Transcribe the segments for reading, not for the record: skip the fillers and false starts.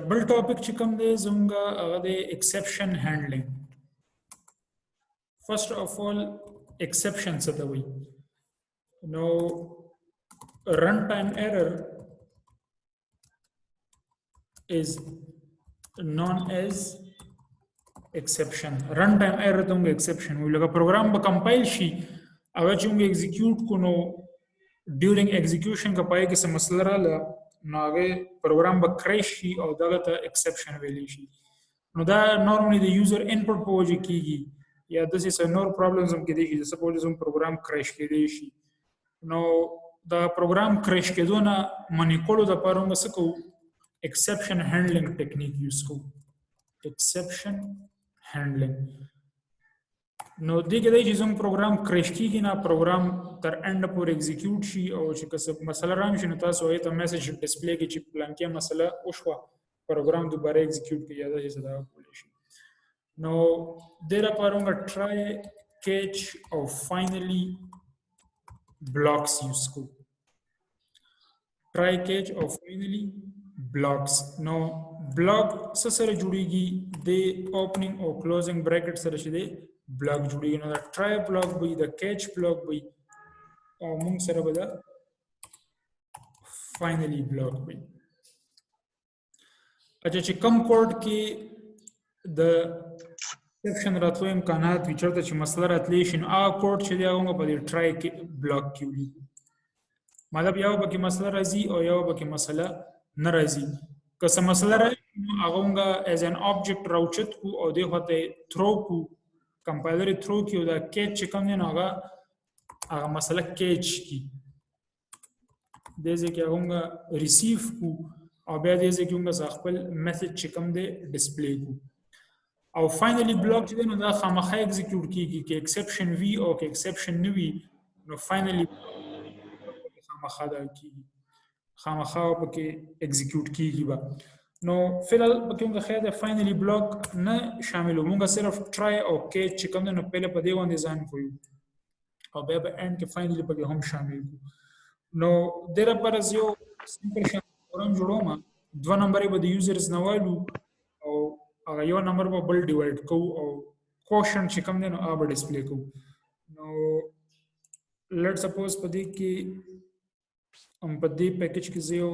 بل ټاپک چې کوم دی زموږه هغه دی exception handling. First of all, exception څه ته وایي؟ نو runtime error is known as exception. Runtime error ته موږ exception وایو. لکه پروګرام به کمپایل شي هغه چې موږ execute کو نو during execution کا پای کې څه مسله رااله نو هغه پروګرام به crash شي او دغه ته exception ویلی شي. نو دا normally د user input په وجه کېږي یا داسې څه نور problems هم کېدای شي. suppose زموږ پروګرام crash کېدای شي نو دا پروګرام crash کېدو نه منع کولو دپاره موږ څه کوو؟ exception handling technique use کوو. exception handling نو دې کې دی چې زموږ پروګرام crash کېږي نه پروګرام تر end پورې execute شي او چې که څه مسله راشي نو تاسو هغې ته میسج ډسپلی کړي چې پلانکې مسله وشوه پروګرام دوباره execute کړي یا داسې څه دغه کولی شي. نو دې لپاره موږ try catch او finally blocks use کوو. try catch او finally blocks. نو block څه سره جوړیږي؟ د opening او closing bracket سره چې دی block جوړیږي. نو دا try block وي د catch block وي او موږ سره به دا finally block وي. اچھا چې کم کوډ کې د exception راتلو امکانات وي چېرته چې مسله راتلی شي نو هغه کوډ چې دی هغه موږ په دې try block کې ولیکو. مطلب یو پکې مسله راځي او یو پکې مسله نه راځي. که څه مسله راځي نو هغه موږ as an object راوچت کو او دې خواته throw کو کمپایلر throw کی او دا catch چې کوم دی نو هغه مسله catch کی دې ځکه هغه موږ receive کو او بیا دې ځکه موږ خپل میسج چې کوم دی ډسپلی کو. او فائنلی بلاک چې دی نو دا خامخا ایگزیکیوټ کیږي که ایکسپشن وي او که ایکسپشن نه وي نو فائنلی خامخا دا کیږي خامخا پکې ایگزیکیوټ کیږي به. نو فلحال پکې موږ خیر دی فائنلی بلاک نه شامل موږ صرف ټرای او کیچ چې کوم دی نو پهله په دې باندې ځان کوو او بیا په اینډ کې فائنلی پکې هم شامل کو. نو دې لپاره زه یو سمپل شان پروګرام جوړوم. 2 نمبر به د یوزرز نه والو او هغه یو نمبر به بل ډیوایډ کوو او کوشن چې کوم دی نو هغه به ډسپلی کوو. نو لیټ سپوز په دې کې په دې پیکج کې زه یو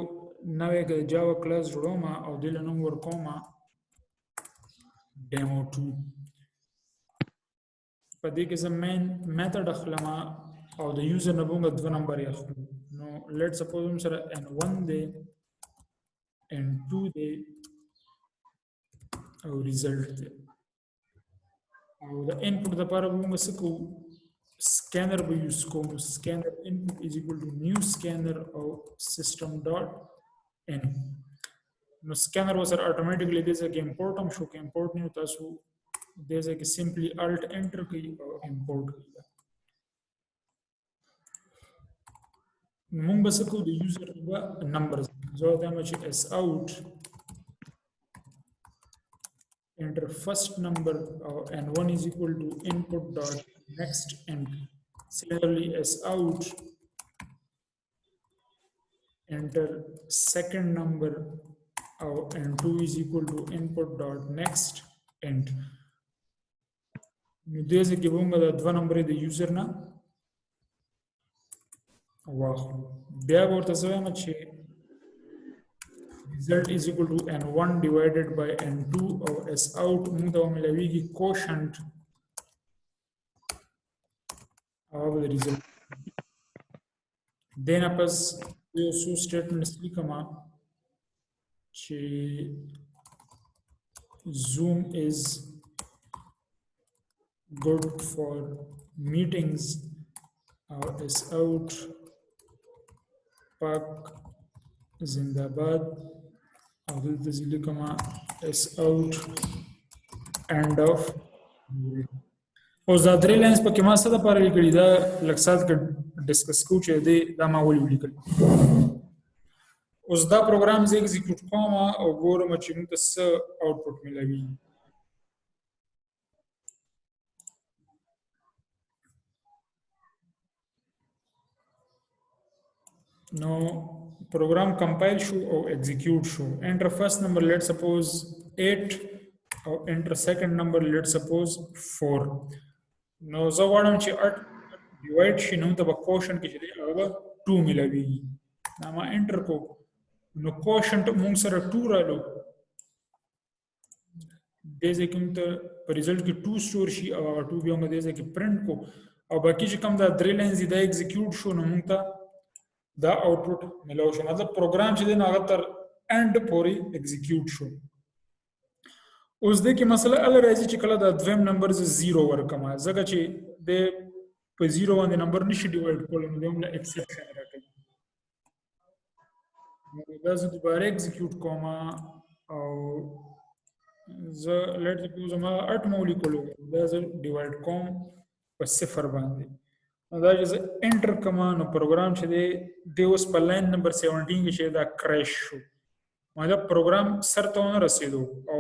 نوی جاوا کلاس جوړوم او دې له نوم ورکوم demo2. په دې کې زه مین میتھډ اخلم او د یوزر نه به موږ 2 نمبر یې اخلو. نو لیټ سپوز هم سره n1 دی n2 دی او ریزلټ دی او د انپوټ لپاره به موږ څه کوو scanner به یوز کوو. scanner input is equal to new scanner او system dot in. نو scanner و سره automatically دې ځای کې import هم شو که import نه تاسو دې ځای کې simply alt enter کوي او import کوي. موږ به څه کوو د یوزر به numbers زه وایم چې s out enter first number and1 is equal to input dot next int. Similarly s out enter second number and2 is equal to input dot next int. دې ځکه به موږ د 2 نمبر د یوزر نه واخلو. بیا ورته زه وایم چې result is equal to n1 divided by n2 or s out موږ ته ملويږي quotient of the result. then پس یو څو statements لیکم چې zoom is good for meetings or s out pak zindabad او دلته زه لیکم s out end of. اوس دا 3 لاینز پکې ما څه دپاره لیکلي دا لږ ساعت کې ډسکس کوو چې دا ما ولې ولیکل. اوس دا پروګرام زه ایگزیکیوټ کوم او ګورم چې موږ ته څه آوټپوټ میلوي. نو program compile شو او execute شو. enter first number let's suppose 8 او enter second number let's suppose 4. نو زه غواړم چې 8 ډیوایډ شي نو ته به کوشن کې چې دی هغه به 2 ملويږي. دا ما انټر کو نو کوشنټ مونږ سره 2 رالو دې ځکه ته په ریزلټ کې 2 سٹور شي او هغه 2 بیا موږ دې ځکه پرنٹ کو او باقي چې کوم دا 3 لاینز دا ایگزیکیوټ شو نو موږ ته دا آوټپوټ ملو شو. مطلب پروګرام چې دی نو هغه تر اند پورې ایگزیکیوټ شو. اوس دې کې مسله ال راځي چې کله دا دویم نمبر ز 0 ورکما ځکه چې د په 0 باندې نمبر نشي ډیوایډ کولای نو موږ له ایکسپشن راکړي. نو دا زه دوباره ایگزیکیوټ کوم او زه لیټ سپوز ما 8 مولیکول دا زه ډیوایډ کوم په 0 باندې. نو دا چې زه انټر کوم نو پروګرام چې دی د اوس په لاین نمبر 17 کې چې دا کریش شو مطلب پروګرام سر ته نه رسیدو او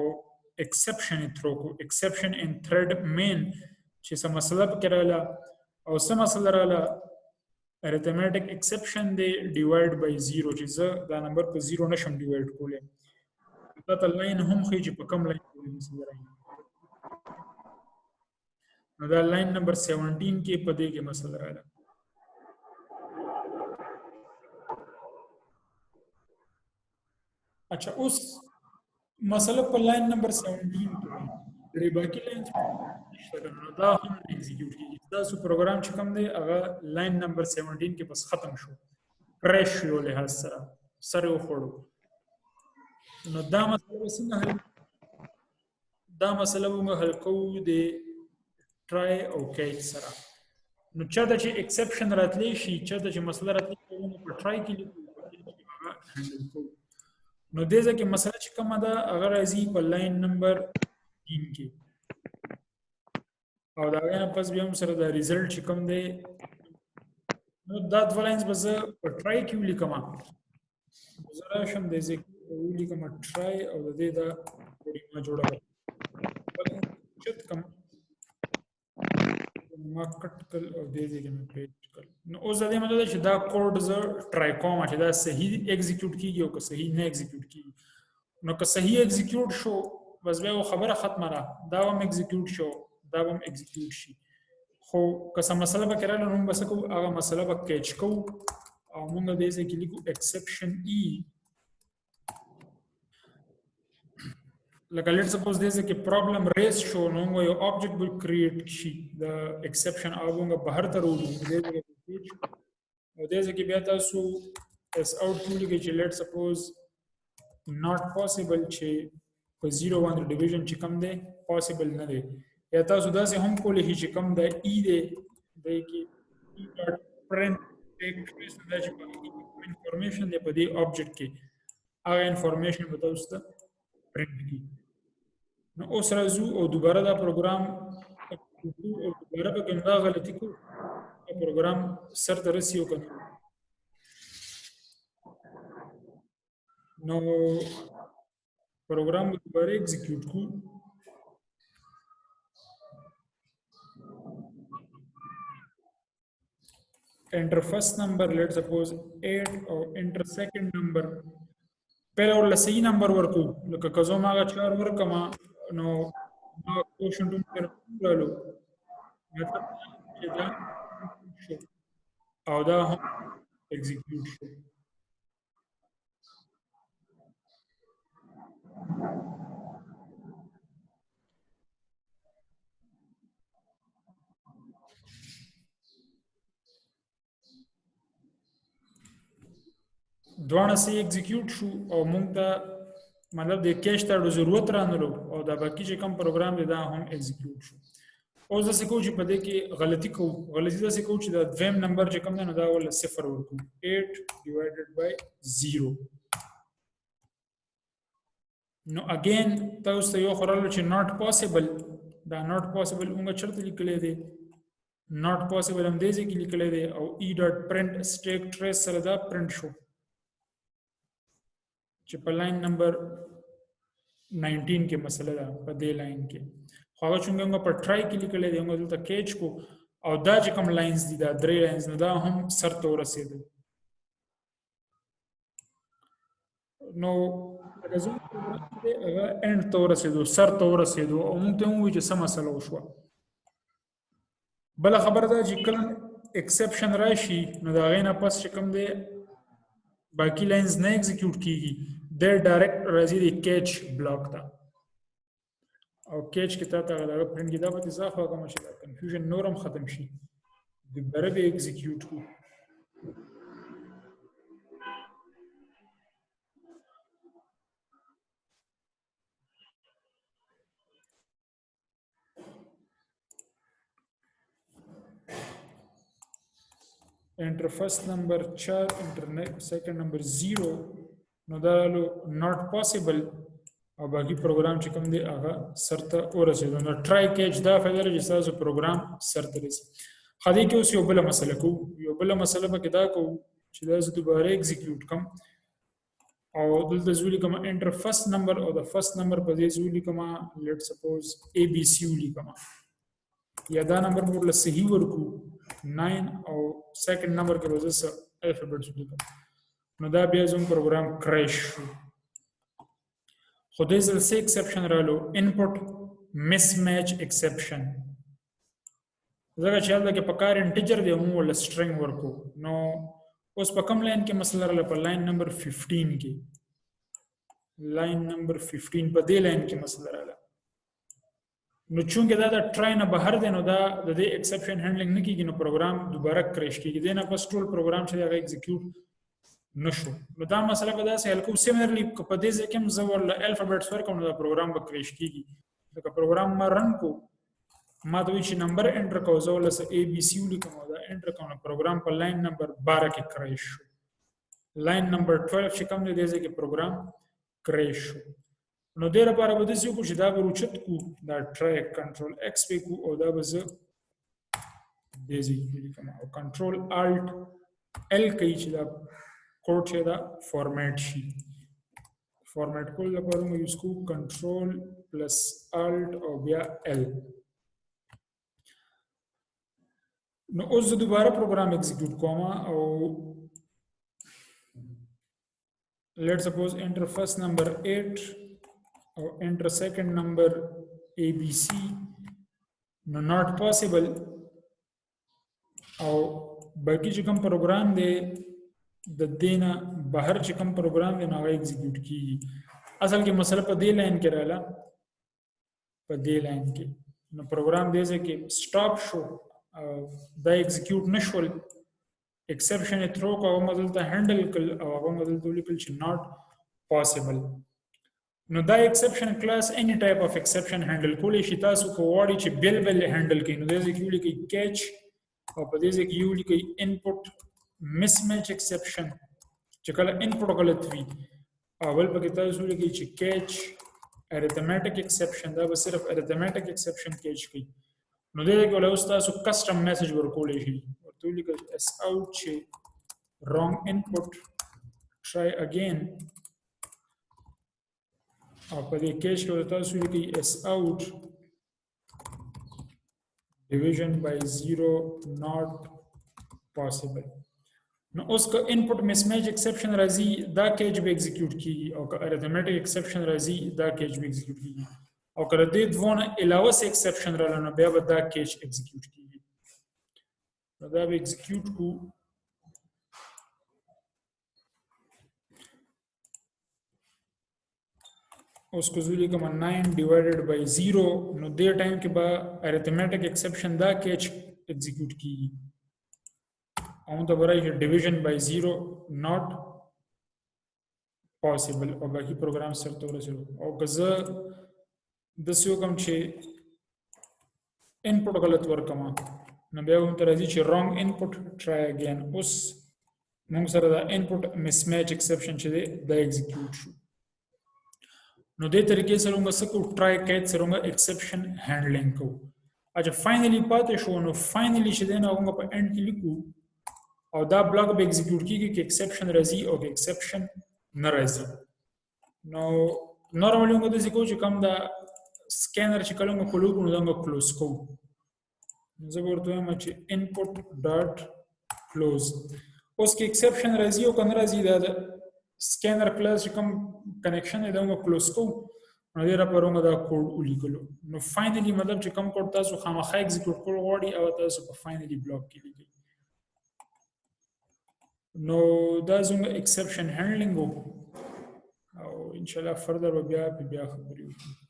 exception throw کو exception in thread main چې څه مسله پکې رااله او څه مسله رااله arithmetic exception دی divide by 0 چې زه دا نمبر په 0 نشم ډیوایډ کولای. دا ته لاین هم خو چې په کم لاین کې مسله راځي نو دا لاین نمبر 17 کې په دې کې مسله رااله. اچھا اوس مسله په لاین نمبر 17 کې درې باقي لاینز دا هم ایگزیکیوټ کیږي. دا سو پروګرام چې کوم دی هغه لاین نمبر 17 کې بس ختم شو کریش یو له سره سره وخوړو. نو دا مسله څنګه حل دا مسله موږ حل کوو د ټرای او کیچ سره. نو چاته چې ایکسپشن راتلی شي چاته چې مسله راتلی کوو په ټرای کې لیکو هغه هندل کوو. نو دې ځکه مسله چې کومه ده هغه راځي په لاین نمبر 3 کې او دا غواړم پس بیا هم سره دا ریزلټ چې کوم دی نو دا د لاینز به زه په ټرای کې ولیکم. زه راشم د ځکه ولیکم ټرای او د دې دا ما جوړه چت کم ما کټ کړ او دې ځکه مې پیج کړ. نو اوس دا مطلب چې دا کوډ زه ټرای کوم چې دا صحیح ایگزیکیوټ کیږي او که صحیح نه ایگزیکیوټ کیږي. نو که صحیح ایگزیکیوټ شو بس بیا خبره ختمه را دا هم ایگزیکیوټ شو دا هم ایگزیکیوټ شي. خو که څه مسله به کړل نو بس کو هغه مسله به کیچ کو او موږ دې ځکه لیکو ایکسپشن ای لکه لیټ سپوز دې ځکه پرابلم ریز شو نو یو آبجیکټ will create شي د ایکسپشن هغه بهر ته وروړي دې ځکه او دې ځکه بیا تاسو اس اوټ کې چې لیټ سپوز not possible چې په 0 باندې ډیویژن چې کم دی پوسیبل نه دی یا تاسو داسې هم کولی شئ چې کم د ای دی د کې ای ډاټ پرنٹ ټیک ټریس د چې انفارمیشن دی په دې آبجیکټ کې هغه انفارمیشن به تاسو ته پرنٹ کی. نو اوس راځو او دوباره دا پروګرام او دوباره به کوم دا غلطي کو پروګرام سر ته رسیو کنه. نو پروګرام دوباره ایگزیکیوټ کو enter first number let's suppose 8 او enter second number پہله ورله صحیح نمبر ورکو لکه کزو ما هغه 4 ورکما نو ما کوشن ټوم کړلو مطلب چې دا او دا هم ایگزیکیوټ شو. دوانه سي ایگزیکیوټ شو او موږ ته مطلب د کیش ته ضرورت رانلو او دا باقي چې کوم پروګرام دی دا هم ایگزیکیوټ شو. اوس د سکو چې په دې کې غلطي د سکو چې دا دویم نمبر چې کوم نه دا ول 0 ورکو 8 divided by 0. نو اگین تاسو ته یو خورلو چې not possible دا not possible موږ چرته لیکلې دي not possible هم دې ځکه لیکلې دي او e.print stack trace سره دا پرنٹ شو چې په لاین نمبر 19 کې مسله ده په دې لاین کې خو هغه څنګه په ټرای کې لیکل دي موږ دلته کیچ کو او دا چې کوم لاینز دي دا درې لاینز نه دا هم سر ته ورسېدل. نو لکه زموږ پروګرام دی هغه اند ته ورسېدو سر ته ورسېدو او موږ ته ووایي چې څه مسله وشوه بله خبره ده چې کله ایکسپشن راشي نو د هغې نه پس چې کوم دی باقي لاینز نه ایگزیکیوټ کیږي د ډایرکټ راځي د کیچ بلاک ته او کیچ کې تا ته هغه پرنټ کې دا به اضافه کوم چې دا کنفیوژن نورم ختم شي دوباره به ایگزیکیوټ کو enter first number 4 enter second number 0 نو دا لو not possible او باقي پروګرام چې کوم دی هغه سرته ورسېدو نو ټرای کیچ دا فایده لري چې تاسو پروګرام سرته رسي خدای کې اوس یو بل مسله کو یو بل مسله به دا کو چې دا زه دوباره ایگزیکیوټ کوم او دلته زولي کوم enter first number او د first number په دې زولي کوم let's suppose abc ولي کوم یا دا نمبر موږ له صحیح ورکو 9 او سیکنډ نمبر کې وځه الفابټس ولیکم نو دا بیا زموږ پروګرام کریش شو خو دې ځل څه ایکسپشن رالو انپوټ مس میچ ایکسپشن ځکه چې هلته کې په کار انټیجر دی موږ له سټرینګ ورکو نو اوس په کوم لاین کې مسله راغله په لاین نمبر 15 کې لاین نمبر 15 په دې لاین کې مسله راغله نو چونکه دا د ټرای نه بهر دی نو دا د دې ایکسپشن هینډلینګ نه کیږي نو پروګرام دوباره کریش کیږي دا نه پس ټول پروګرام چې هغه ایگزیکیوټ نشو نو دا مسله به دا سهل کو سیملرلی په دې ځکه کوم زور له الفابټس ورکوم نو دا پروګرام به کریش کیږي دا پروګرام ما رن کو ما دوی چې نمبر انټر کو زو له ا بي سي ولیکم دا انټر کوم پروګرام په لاین نمبر 12 کې کریش شو لاین نمبر 12 چې کوم دی دې ځکه پروګرام کریش شو نو دې لپاره به دې کو چې دا به روچت کو دا ټرای کنټرول ایکس په کو او دا به زه دې ځکه کوم او کنټرول الټ ال کوي چې دا کوډ چې دا فارمیټ شي فارمیټ کول لپاره موږ یوز کو کنټرول پلس الټ او بیا ال نو اوس زه دوباره پروګرام ایگزیکیوټ کوم او let's suppose enter first number 8 or enter second number abc no not possible او باقي چې کوم پروګرام دی د دینه بهر چې کوم پروګرام دی نو هغه ایگزیکیوټ کیږي اصل کې مسله په دې لاین کې رااله په دې لاین کې نو پروګرام دې ځکه سټاپ شو دا ایگزیکیوټ نشول exception throw کو مدل ته هندل کل او هغه مدل ته لیکل چې not possible نو دا exception class any type of exception handle کولی شي تاسو کو واړی چې بل بل هندل کین نو دې کې لیکي catch او په دې کې یو لیکي input mismatch exception چې کله input غلط وي او بل په کې تاسو لیکي چې catch arithmetic exception دا به صرف arithmetic exception catch کوي نو دې کې ولې تاسو custom message ورکولې شي ورته لیکل s out چې wrong input try again او په دې کې چې تاسو لیکي s out division by 0 not possible نو اوس که input mismatch exception راځي دا کېج به ایگزیکیوټ کیږي او که arithmetic exception راځي دا کېج به ایگزیکیوټ کیږي او که دې دوه علاوه څه exception رااله نو بیا به دا کېج ایگزیکیوټ کیږي نو دا به ایگزیکیوټ کو اوس کو زولي کوم 9 divided by 0 نو دې ټایم کې به arithmetic exception دا کېج ایگزیکیوټ کیږي او ته برای division by 0 not possible او باقي پروګرام سره تور شو او که زه د سیو کوم چې input غلط ورکم نو بیا هم تر راځي چې wrong input try again اوس موږ سره دا input mismatch exception چې دا execute شو نو دې طریقې سره موږ څه کو try catch سره موږ exception handling کو اجه فائنلی پاتې شو نو فائنلی چې دا موږ په end کې لیکو او دا بلاک به ایگزیکیوټ کیږي چې ایکسپشن راځي او کې ایکسپشن نه راځي نو نورمالي موږ د ځکو چې کوم دا سکینر چې کله موږ کلو کوو دا کلوز کوو زه ورته وایم چې input dot close اوس کې ایکسپشن راځي او کنه راځي دا سکینر کلاس کوم کنیکشن دا موږ کلوز کو نو دې را پرونګ دا کوډ ولیکلو نو فائنلی مطلب چې کوم کوډ تاسو خامخا ایگزیکیوټ کول غواړي او تاسو په فائنلی بلاک کې لیکي نو دا زموږ ایکسپشن هینډلینګ او ان شاء الله فردر بیا خبرې وکړو